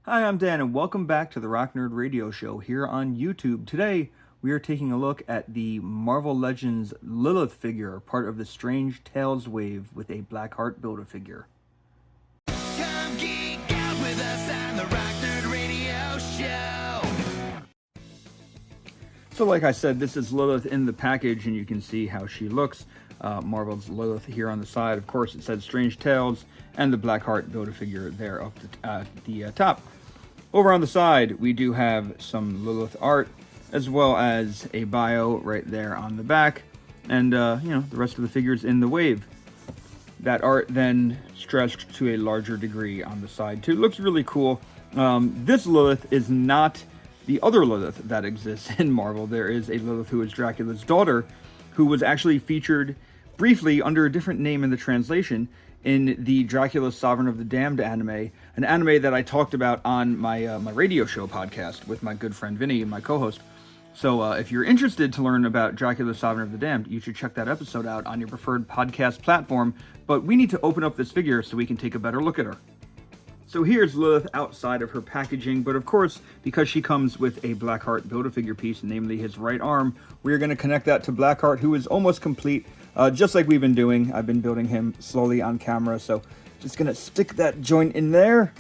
Hi, I'm Dan, and welcome back to the Rock Nerd Radio Show here on YouTube. Today, we are taking a look at the Marvel Legends Lilith figure, part of the Strange Tales wave with a Blackheart Build-A-Figure. Come geek out with us on the Rock Nerd Radio Show. So like I said, this is Lilith in the package, and you can see how she looks. Marvel's Lilith here on the side. Of course, it says Strange Tales, and the Blackheart Build-A-Figure there up at the top. Over on the side, we do have some Lilith art, as well as a bio right there on the back, and the rest of the figures in the wave. That art then stretched to a larger degree on the side too. It looks really cool. This Lilith is not the other Lilith that exists in Marvel. There is a Lilith who is Dracula's daughter, who was actually featured briefly under a different name in the translation in the Dracula Sovereign of the Damned anime, an anime that I talked about on my my radio show podcast with my good friend Vinny, my co-host. So if you're interested to learn about Dracula Sovereign of the Damned, you should check that episode out on your preferred podcast platform. But we need to open up this figure so we can take a better look at her. So here's Lilith outside of her packaging, but of course, because she comes with a Blackheart Build-A-Figure piece, namely his right arm, we're going to connect that to Blackheart, who is almost complete, just like we've been doing. I've been building him slowly on camera, so just going to stick that joint in there.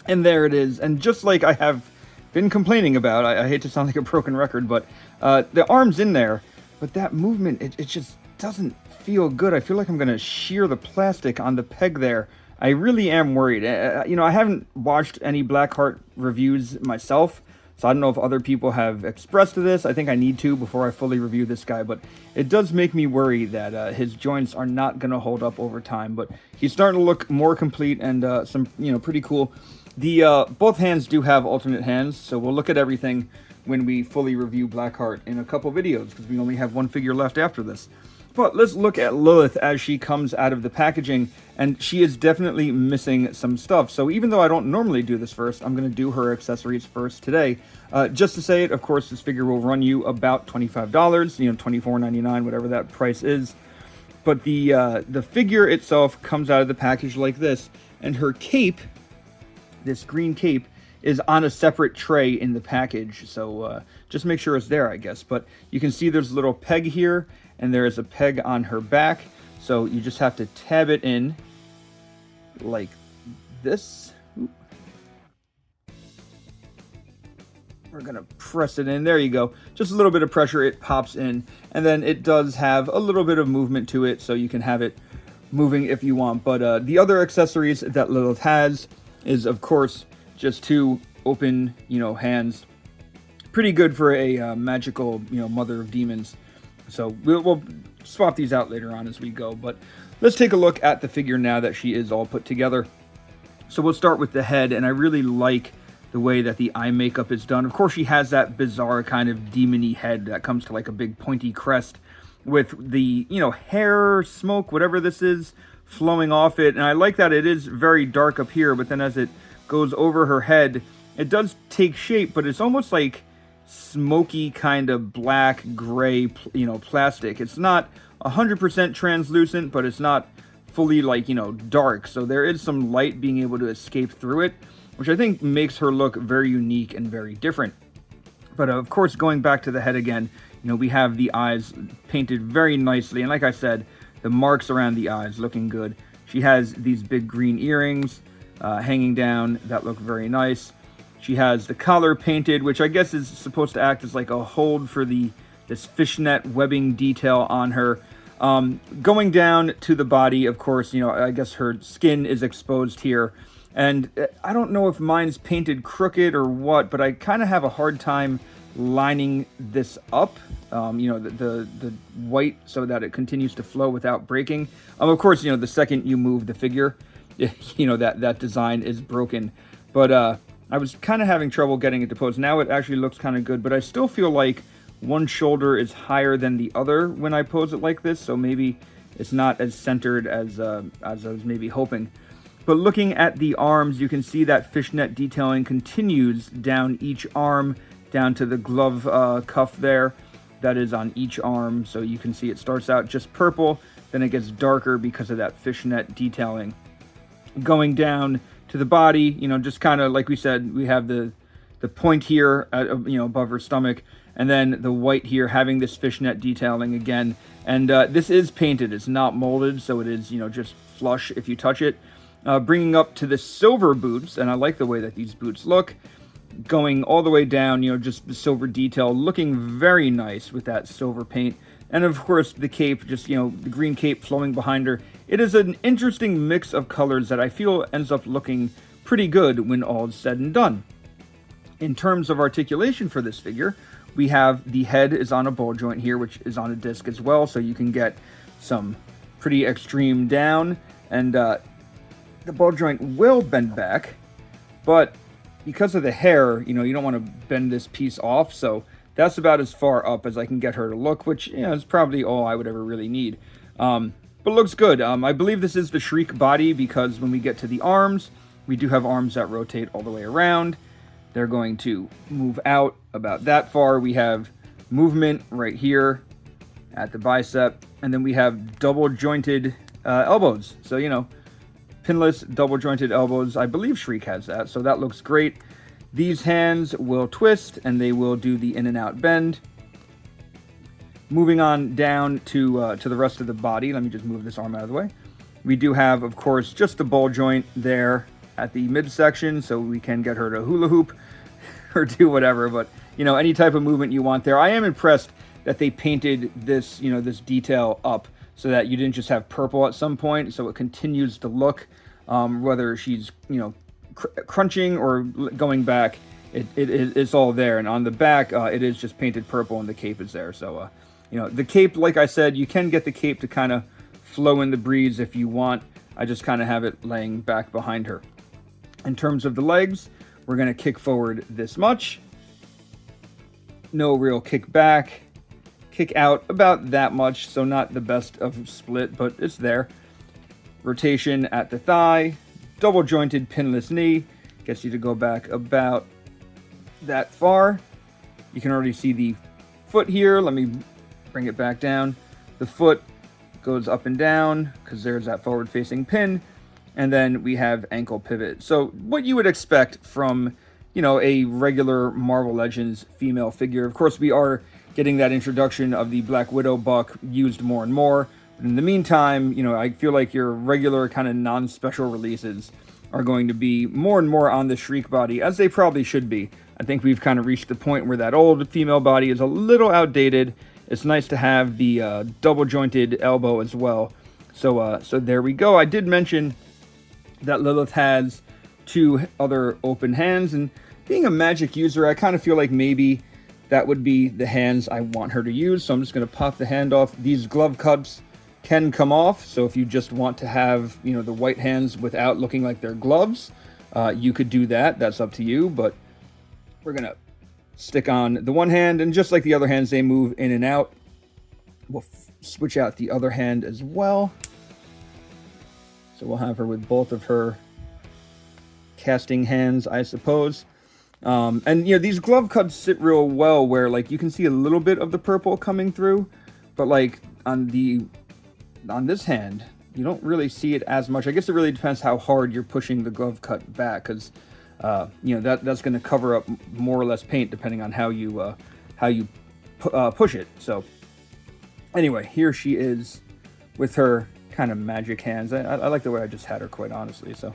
And there it is. And just like I have been complaining about, I hate to sound like a broken record, but the arm's in there, but that movement, it just doesn't feel good. I feel like I'm going to shear the plastic on the peg there. I really am worried. I haven't watched any Blackheart reviews myself, so I don't know if other people have expressed this. I think I need to before I fully review this guy, but it does make me worry that his joints are not going to hold up over time. But he's starting to look more complete and some pretty cool. The both hands do have alternate hands, so we'll look at everything when we fully review Blackheart in a couple videos, because we only have one figure left after this. But let's look at Lilith as she comes out of the packaging, and she is definitely missing some stuff. So even though I don't normally do this first, I'm going to do her accessories first today. Just to say it, of course, this figure will run you about $25, $24.99, whatever that price is. But the figure itself comes out of the package like this, and her cape, this green cape, is on a separate tray in the package. So just make sure it's there, I guess. But you can see there's a little peg here, and there is a peg on her back, so you just have to tab it in like this. Oop. We're gonna press it in. There you go. Just a little bit of pressure, it pops in, and then it does have a little bit of movement to it, so you can have it moving if you want. But the other accessories that Lilith has is, of course, just two open, hands. Pretty good for a magical, mother of demons. So we'll swap these out later on as we go, but let's take a look at the figure now that she is all put together. So we'll start with the head, and I really like the way that the eye makeup is done. Of course, she has that bizarre kind of demon-y head that comes to like a big pointy crest with the, hair, smoke, whatever this is, flowing off it. And I like that it is very dark up here, but then as it goes over her head, it does take shape, but it's almost like smoky kind of black gray plastic. It's not 100% translucent, but it's not fully dark, so there is some light being able to escape through it, which I think makes her look very unique and very different. But of course, going back to the head again, we have the eyes painted very nicely, and like I said, the marks around the eyes looking good. She has these big green earrings hanging down that look very nice. She has the collar painted, which I guess is supposed to act as like a hold for this fishnet webbing detail on her. Going down to the body, of course, I guess her skin is exposed here. And I don't know if mine's painted crooked or what, but I kind of have a hard time lining this up, the white, so that it continues to flow without breaking. Of course, the second you move the figure, that design is broken. But I was kind of having trouble getting it to pose. Now it actually looks kind of good, but I still feel like one shoulder is higher than the other when I pose it like this, so maybe it's not as centered as I was maybe hoping. But looking at the arms, you can see that fishnet detailing continues down each arm, down to the glove cuff there. That is on each arm, so you can see it starts out just purple, then it gets darker because of that fishnet detailing. Going down to the body. You know, just kind of like we said, we have the point here at, you know, above her stomach, and then the white here having this fishnet detailing again. And this is painted, it's not molded, so it is, you know, just flush if you touch it. Bringing up to the silver boots, and I like the way that these boots look, going all the way down, you know, just the silver detail, looking very nice with that silver paint. And of course the cape, just, you know, the green cape flowing behind her. It is an interesting mix of colors that I feel ends up looking pretty good when all is said and done. In terms of articulation for this figure, we have the head is on a ball joint here, which is on a disc as well, so you can get some pretty extreme down, and the ball joint will bend back, but because of the hair, you know, you don't want to bend this piece off, so that's about as far up as I can get her to look, which, you know, is probably all I would ever really need. But looks good. I believe this is the Shriek body, because when we get to the arms, we do have arms that rotate all the way around. They're going to move out about that far. We have movement right here at the bicep, and then we have double jointed elbows. So, you know, pinless double jointed elbows. I believe Shriek has that, so that looks great. These hands will twist and they will do the in and out bend. Moving on down to the rest of the body. Let me just move this arm out of the way. We do have, of course, just the ball joint there at the midsection, so we can get her to hula hoop or do whatever, but, you know, any type of movement you want there. I am impressed that they painted this, you know, this detail up so that you didn't just have purple at some point, so it continues to look, whether she's, you know, crunching or going back, it's all there. And on the back, it is just painted purple and the cape is there. So, you know, the cape, like I said, you can get the cape to kind of flow in the breeze if you want. I just kind of have it laying back behind her. In terms of the legs, we're going to kick forward this much. No real kick back. Kick out about that much, so not the best of split, but it's there. Rotation at the thigh. Double jointed pinless knee. Gets you to go back about that far. You can already see the foot here. Let me bring it back down. The foot goes up and down because there's that forward facing pin. And then we have ankle pivot. So what you would expect from, you know, a regular Marvel Legends female figure. Of course, we are getting that introduction of the Black Widow buck used more and more. But in the meantime, you know, I feel like your regular kind of non-special releases are going to be more and more on the Shriek body, as they probably should be. I think we've kind of reached the point where that old female body is a little outdated. It's nice to have the double jointed elbow as well. So there we go. I did mention that Lilith has two other open hands, and being a magic user, I kind of feel like maybe that would be the hands I want her to use. So I'm just going to pop the hand off. These glove cups can come off, so if you just want to have, you know, the white hands without looking like they're gloves, you could do that. That's up to you, but we're going to stick on the one hand, and just like the other hands, they move in and out. We'll switch out the other hand as well. So we'll have her with both of her casting hands, I suppose. And, you know, these glove cuts sit real well where, like, you can see a little bit of the purple coming through, but, like, on this hand, you don't really see it as much. I guess it really depends how hard you're pushing the glove cut back, because, you know, that's going to cover up more or less paint depending on how you push it. So, anyway, here she is with her kind of magic hands. I like the way I just had her, quite honestly. So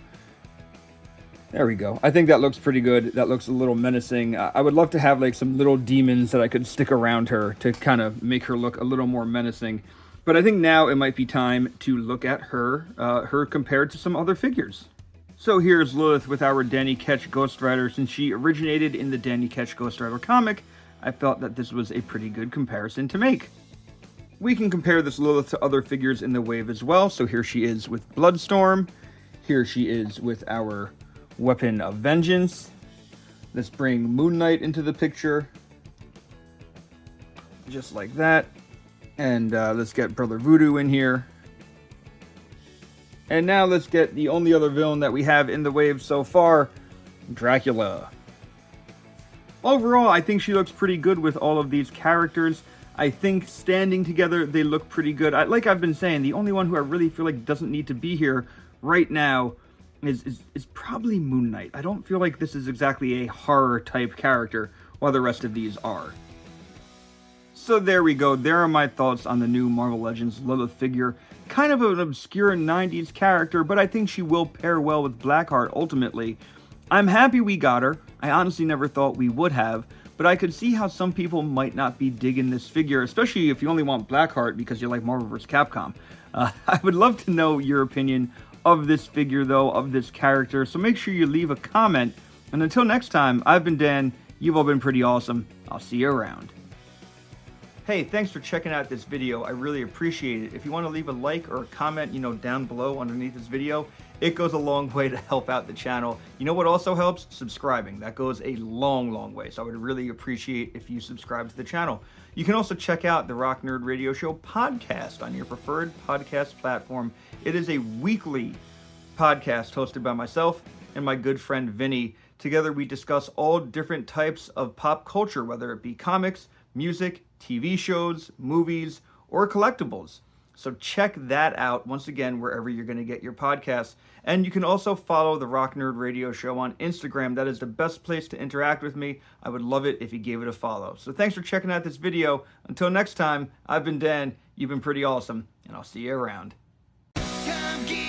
there we go. I think that looks pretty good. That looks a little menacing. I would love to have like some little demons that I could stick around her to kind of make her look a little more menacing. But I think now it might be time to look at her compared to some other figures. So here's Lilith with our Danny Ketch Ghost Rider. Since she originated in the Danny Ketch Ghost Rider comic, I felt that this was a pretty good comparison to make. We can compare this Lilith to other figures in the wave as well. So here she is with Bloodstorm. Here she is with our Weapon of Vengeance. Let's bring Moon Knight into the picture. Just like that. And let's get Brother Voodoo in here. And now let's get the only other villain that we have in the wave so far, Dracula. Overall, I think she looks pretty good with all of these characters. I think standing together, they look pretty good. Like I've been saying, the only one who I really feel like doesn't need to be here right now is probably Moon Knight. I don't feel like this is exactly a horror type character, while the rest of these are. So there we go. There are my thoughts on the new Marvel Legends Lilith figure. Kind of an obscure 90s character, but I think she will pair well with Blackheart ultimately. I'm happy we got her. I honestly never thought we would have, but I could see how some people might not be digging this figure, especially if you only want Blackheart because you like Marvel vs. Capcom. I would love to know your opinion of this figure, though, of this character, so make sure you leave a comment. And until next time, I've been Dan. You've all been pretty awesome. I'll see you around. Hey, thanks for checking out this video. I really appreciate it. If you want to leave a like or a comment, down below underneath this video, it goes a long way to help out the channel. You know what also helps? Subscribing. That goes a long, long way. So I would really appreciate if you subscribe to the channel. You can also check out the Rock Nerd Radio Show podcast on your preferred podcast platform. It is a weekly podcast hosted by myself and my good friend Vinny. Together we discuss all different types of pop culture, whether it be comics, music, TV shows, movies, or collectibles. So check that out, once again, wherever you're going to get your podcasts. And you can also follow the Rock Nerd Radio Show on Instagram. That is the best place to interact with me. I would love it if you gave it a follow. So thanks for checking out this video. Until next time, I've been Dan. You've been pretty awesome, and I'll see you around. Come get